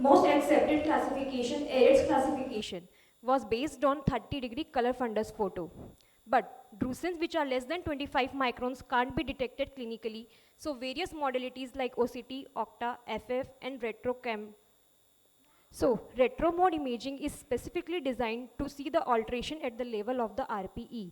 most accepted classification, AREDS classification, was based on 30-degree color fundus photo. But drusen's which are less than 25 microns can't be detected clinically, so various modalities like OCT, OCTA, FF, and RetroChem. So retro mode imaging is specifically designed to see the alteration at the level of the RPE.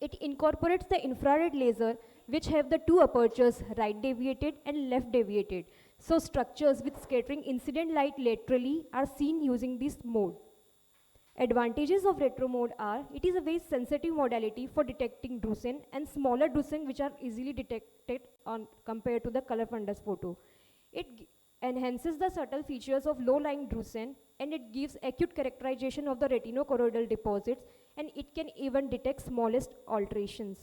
It incorporates the infrared laser which have the two apertures, right deviated and left deviated. So structures with scattering incident light laterally are seen using this mode. Advantages of retro mode are, it is a very sensitive modality for detecting drusen and smaller drusen which are easily detected on compared to the color fundus photo. It enhances the subtle features of low-lying drusen and it gives acute characterization of the retinochoroidal deposits and it can even detect smallest alterations.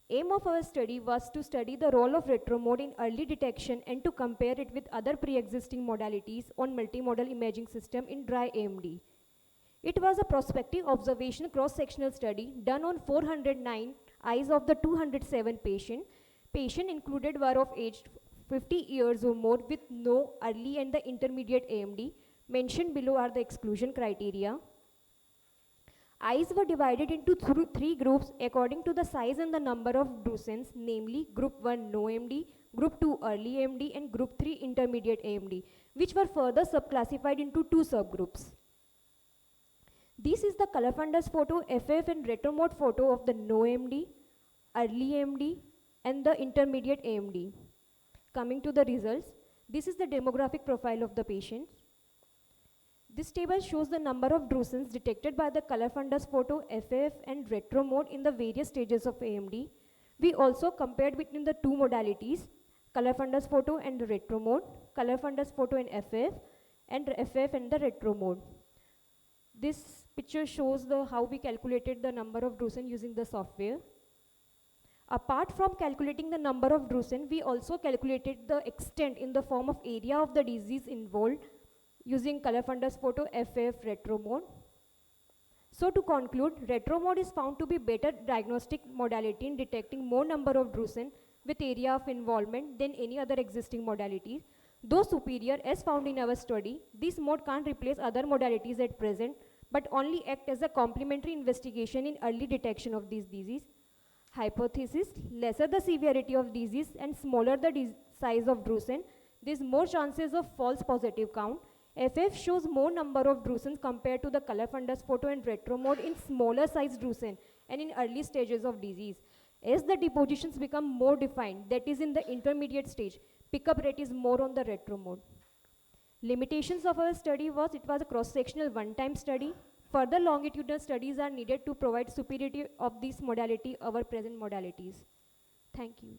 Aim of our study was to study the role of retro mode in early detection and to compare it with other pre-existing modalities on multimodal imaging system in dry AMD. It was a prospective observation cross-sectional study done on 409 eyes of the 207 patients. Patients included were of age 50 years or more with no early and the intermediate AMD. Mentioned below are the exclusion criteria. Eyes were divided into three groups according to the size and the number of drusens, namely Group 1 no AMD, Group 2 early AMD and Group 3 intermediate AMD, which were further subclassified into two subgroups. This is the color fundus photo, FF and retro mode photo of the no AMD, early AMD and the intermediate AMD. Coming to the results, this is the demographic profile of the patient. This table shows the number of drusens detected by the color fundus photo, FF and retro mode in the various stages of AMD. We also compared between the two modalities, color fundus photo and retro mode, color fundus photo and FF and the retro mode. This picture shows how we calculated the number of drusen using the software. Apart from calculating the number of drusen, we also calculated the extent in the form of area of the disease involved using color fundus photo, FF, retro mode. So to conclude, retro mode is found to be better diagnostic modality in detecting more number of drusen with area of involvement than any other existing modalities. Though superior as found in our study, this mode can't replace other modalities at present, but only act as a complementary investigation in early detection of this disease. Hypothesis, lesser the severity of disease and smaller the size of drusen, there is more chances of false positive count. FF shows more number of drusens compared to the color fundus photo and retro mode in smaller size drusen and in early stages of disease. As the depositions become more defined, that is in the intermediate stage, pickup rate is more on the retro mode. Limitations of our study was, it was a cross-sectional one-time study. Further longitudinal studies are needed to provide superiority of this modality over present modalities. Thank you.